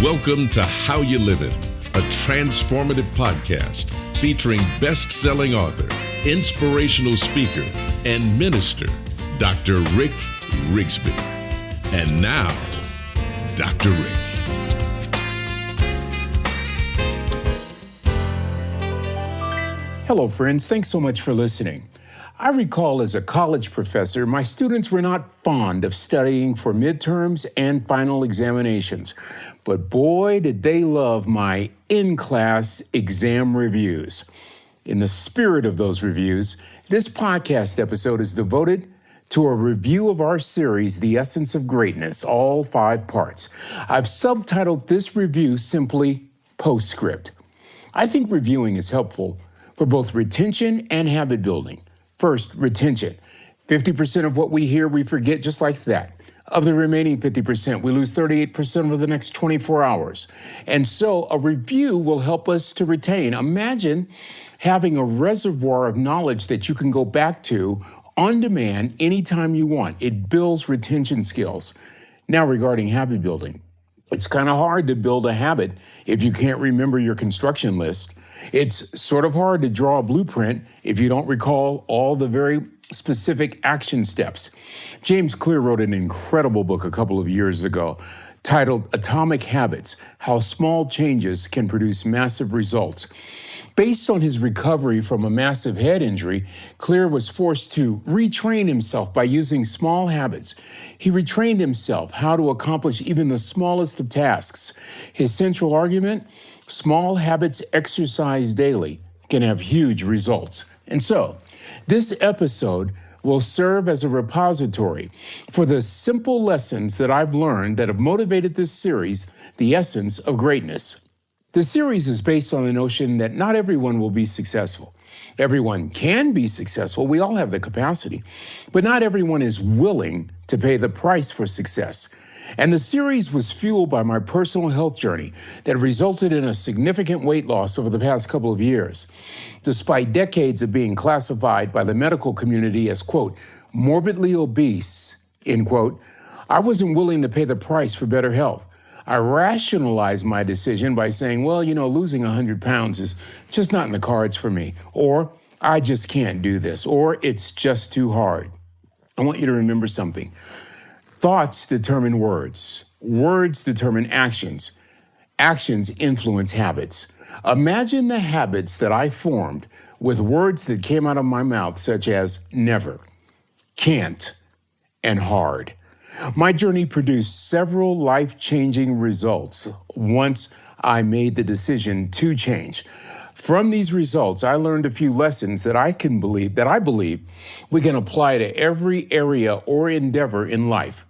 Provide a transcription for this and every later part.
Welcome to How You Livin', a transformative podcast featuring best-selling author, inspirational speaker, and minister, Dr. Rick Rigsby. And now, Dr. Rick. Hello, friends. Thanks so much for listening. I recall as a college professor, my students were not fond of studying for midterms and final examinations. But boy, did they love my in-class exam reviews. In the spirit of those reviews, this podcast episode is devoted to a review of our series, The Essence of Greatness, all 5 parts. I've subtitled this review simply Postscript. I think reviewing is helpful for both retention and habit building. First, retention. 50% of what we hear, we forget just like that. Of the remaining 50%, we lose 38% over the next 24 hours. And so a review will help us to retain. Imagine having a reservoir of knowledge that you can go back to on demand anytime you want. It builds retention skills. Now, regarding habit building, it's kind of hard to build a habit if you can't remember your construction list. It's sort of hard to draw a blueprint if you don't recall all the very specific action steps. James Clear wrote an incredible book a couple of years ago titled Atomic Habits: How Small Changes Can Produce Massive Results. Based on his recovery from a massive head injury, Clear was forced to retrain himself by using small habits. He retrained himself how to accomplish even the smallest of tasks. His central argument: small habits exercised daily can have huge results. And so, this episode will serve as a repository for the simple lessons that I've learned that have motivated this series, The Essence of Greatness. The series is based on the notion that not everyone will be successful. Everyone can be successful. We all have the capacity, but not everyone is willing to pay the price for success. And the series was fueled by my personal health journey that resulted in a significant weight loss over the past couple of years. Despite decades of being classified by the medical community as, quote, morbidly obese, end quote, I wasn't willing to pay the price for better health. I rationalized my decision by saying, well, losing 100 pounds is just not in the cards for me, or I just can't do this, or it's just too hard. I want you to remember something. Thoughts determine words. Words determine actions. Actions influence habits. Imagine the habits that I formed with words that came out of my mouth, such as never, can't, and hard. My journey produced several life-changing results once I made the decision to change. From these results, I learned a few lessons that I believe we can apply to every area or endeavor in life.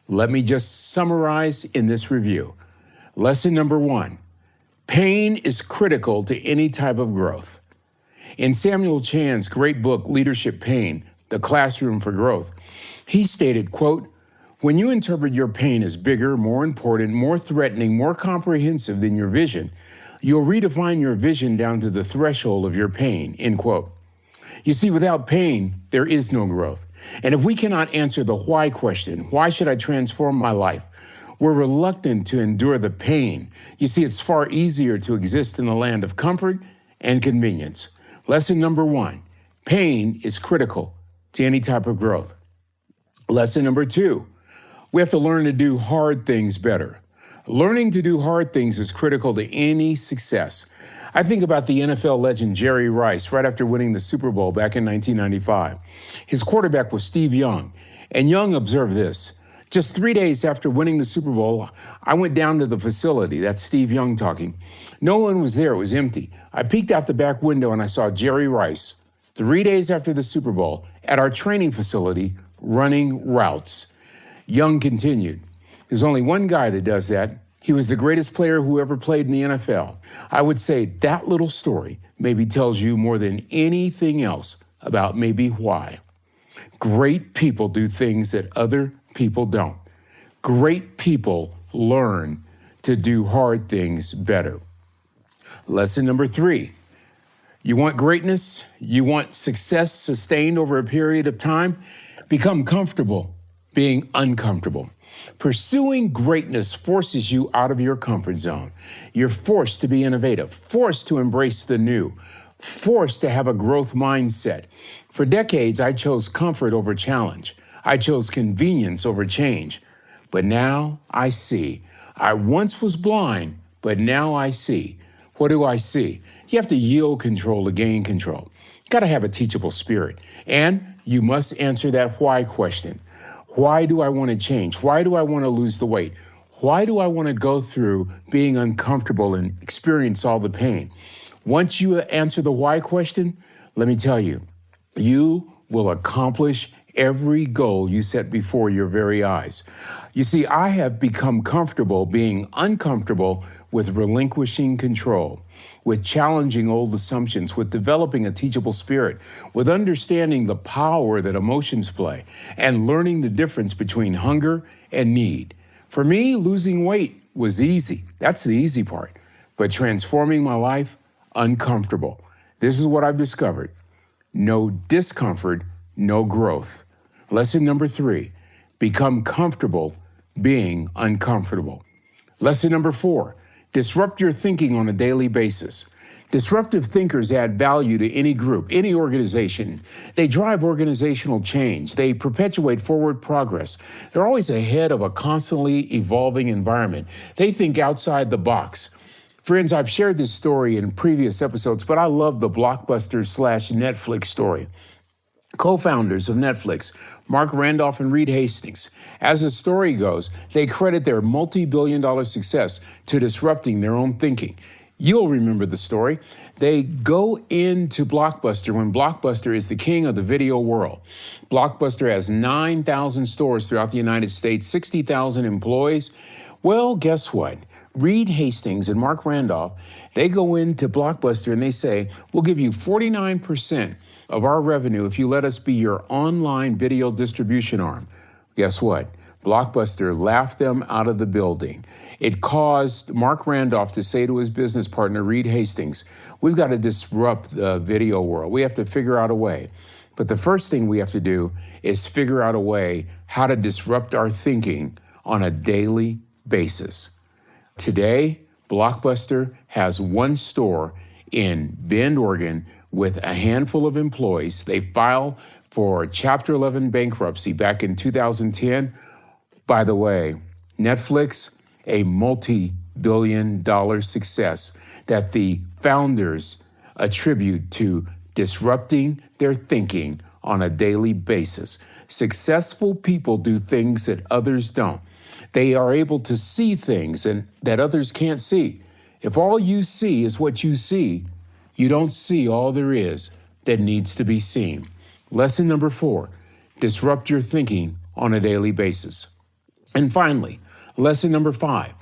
Let me just summarize in this review. Lesson number 1, pain is critical to any type of growth. In Samuel Chan's great book, Leadership Pain, The Classroom for Growth, he stated, quote, when you interpret your pain as bigger, more important, more threatening, more comprehensive than your vision, you'll redefine your vision down to the threshold of your pain, end quote. You see, without pain, there is no growth. And if we cannot answer the why question, why should I transform my life? We're reluctant to endure the pain. You see, it's far easier to exist in the land of comfort and convenience. Lesson number 1, pain is critical to any type of growth. Lesson number 2, we have to learn to do hard things better. Learning to do hard things is critical to any success. I think about the NFL legend Jerry Rice right after winning the Super Bowl back in 1995. His quarterback was Steve Young, and Young observed this. Just 3 days after winning the Super Bowl, I went down to the facility. That's Steve Young talking. No one was there. It was empty. I peeked out the back window and I saw Jerry Rice, 3 days after the Super Bowl, at our training facility running routes. Young continued, there's only one guy that does that. He was the greatest player who ever played in the NFL. I would say that little story maybe tells you more than anything else about maybe why. Great people do things that other people don't. Great people learn to do hard things better. Lesson number 3, you want greatness? You want success sustained over a period of time? Become comfortable being uncomfortable. Pursuing greatness forces you out of your comfort zone. You're forced to be innovative, forced to embrace the new, forced to have a growth mindset. For decades, I chose comfort over challenge. I chose convenience over change. But now I see. I once was blind, but now I see. What do I see? You have to yield control to gain control. You got to have a teachable spirit. And you must answer that why question. Why do I want to change? Why do I want to lose the weight? Why do I want to go through being uncomfortable and experience all the pain? Once you answer the why question, let me tell you, you will accomplish every goal you set before your very eyes. You see, I have become comfortable being uncomfortable with relinquishing control, with challenging old assumptions, with developing a teachable spirit, with understanding the power that emotions play, and learning the difference between hunger and need. For me, losing weight was easy. That's the easy part. But transforming my life, uncomfortable. This is what I've discovered. No discomfort, no growth. Lesson number 3, become comfortable being uncomfortable. Lesson number 4, disrupt your thinking on a daily basis. Disruptive thinkers add value to any group, any organization. They drive organizational change. They perpetuate forward progress. They're always ahead of a constantly evolving environment. They think outside the box. Friends, I've shared this story in previous episodes, but I love the Blockbuster/Netflix story. Co-founders of Netflix, Mark Randolph and Reed Hastings. As the story goes, they credit their multi-billion-dollar success to disrupting their own thinking. You'll remember the story. They go into Blockbuster when Blockbuster is the king of the video world. Blockbuster has 9,000 stores throughout the United States, 60,000 employees. Well, guess what? Reed Hastings and Mark Randolph, they go into Blockbuster and they say, we'll give you 49% of our revenue if you let us be your online video distribution arm. Guess what? Blockbuster laughed them out of the building. It caused Mark Randolph to say to his business partner, Reed Hastings, we've got to disrupt the video world. We have to figure out a way. But the first thing we have to do is figure out a way how to disrupt our thinking on a daily basis. Today, Blockbuster has one store in Bend, Oregon, with a handful of employees. They filed for Chapter 11 bankruptcy back in 2010. By the way, Netflix, a multi-billion-dollar success that the founders attribute to disrupting their thinking on a daily basis. Successful people do things that others don't. They are able to see things that others can't see. If all you see is what you see, you don't see all there is that needs to be seen. Lesson number 4, disrupt your thinking on a daily basis. And finally, lesson number 5,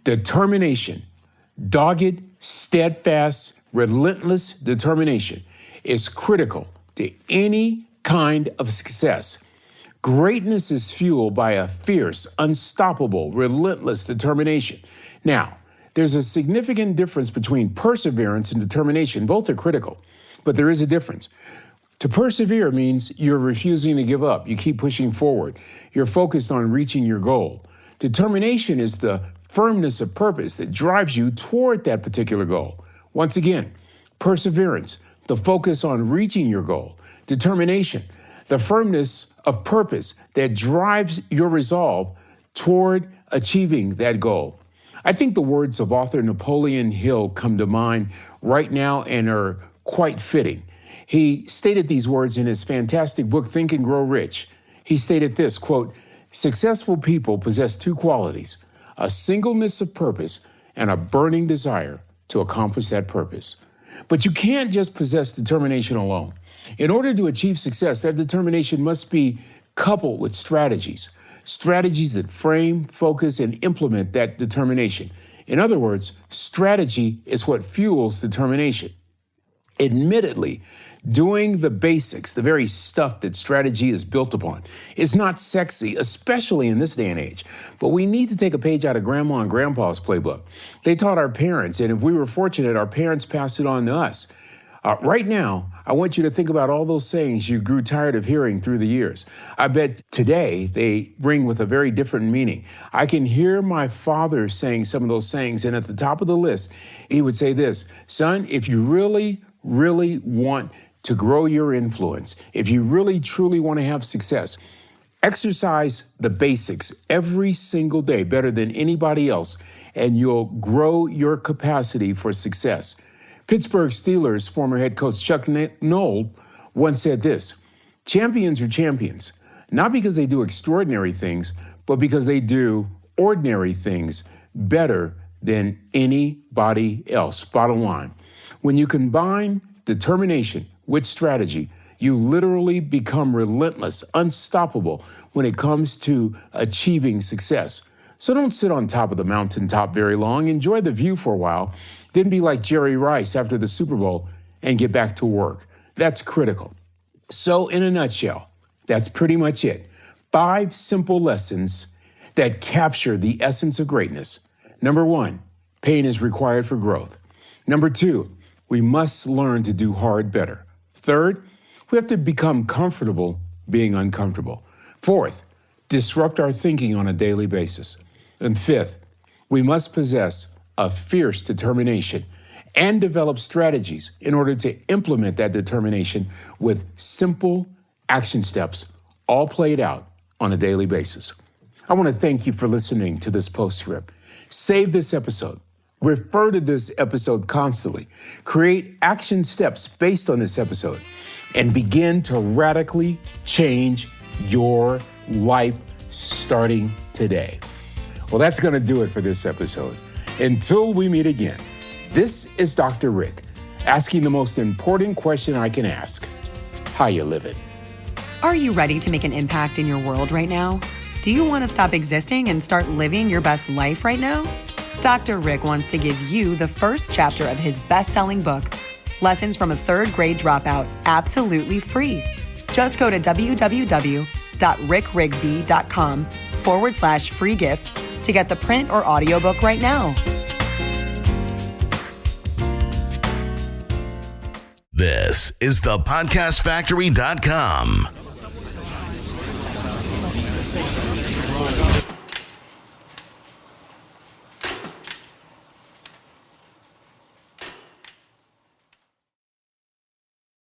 determination. Dogged, steadfast, relentless determination is critical to any kind of success. Greatness is fueled by a fierce, unstoppable, relentless determination. Now, there's a significant difference between perseverance and determination. Both are critical, but there is a difference. To persevere means you're refusing to give up. You keep pushing forward. You're focused on reaching your goal. Determination is the firmness of purpose that drives you toward that particular goal. Once again, perseverance, the focus on reaching your goal. Determination, the firmness of purpose that drives your resolve toward achieving that goal. I think the words of author Napoleon Hill come to mind right now and are quite fitting. He stated these words in his fantastic book, Think and Grow Rich. He stated this, quote, successful people possess 2 qualities, a singleness of purpose and a burning desire to accomplish that purpose. But you can't just possess determination alone. In order to achieve success, that determination must be coupled with strategies that frame, focus, and implement that determination. In other words, strategy is what fuels determination. Admittedly, doing the basics, the very stuff that strategy is built upon, is not sexy, especially in this day and age. But we need to take a page out of Grandma and Grandpa's playbook. They taught our parents, and if we were fortunate, our parents passed it on to us. Right now, I want you to think about all those sayings you grew tired of hearing through the years. I bet today they ring with a very different meaning. I can hear my father saying some of those sayings, and at the top of the list, he would say this: son, if you really, really want to grow your influence, if you really, truly want to have success, exercise the basics every single day better than anybody else, and you'll grow your capacity for success. Pittsburgh Steelers former head coach Chuck Noll once said this: champions are champions, not because they do extraordinary things, but because they do ordinary things better than anybody else. Bottom line, when you combine determination with strategy, you literally become relentless, unstoppable when it comes to achieving success. So don't sit on top of the mountaintop very long. Enjoy the view for a while. Then be like Jerry Rice after the Super Bowl and get back to work. That's critical. So in a nutshell, that's pretty much it. 5 simple lessons that capture the essence of greatness. Number 1, pain is required for growth. Number 2, we must learn to do hard better. Third, we have to become comfortable being uncomfortable. Fourth, disrupt our thinking on a daily basis. And fifth, we must possess a fierce determination and develop strategies in order to implement that determination with simple action steps, all played out on a daily basis. I want to thank you for listening to this Postscript. Save this episode. Refer to this episode constantly. Create action steps based on this episode and begin to radically change your life starting today. Well, that's going to do it for this episode. Until we meet again, this is Dr. Rick asking the most important question I can ask: how you living? Are you ready to make an impact in your world right now? Do you want to stop existing and start living your best life right now? Dr. Rick wants to give you the first chapter of his best-selling book, Lessons from a Third Grade Dropout, absolutely free. Just go to www.rickrigsby.com/free gift to get the print or audiobook right now. This is the podcastfactory.com.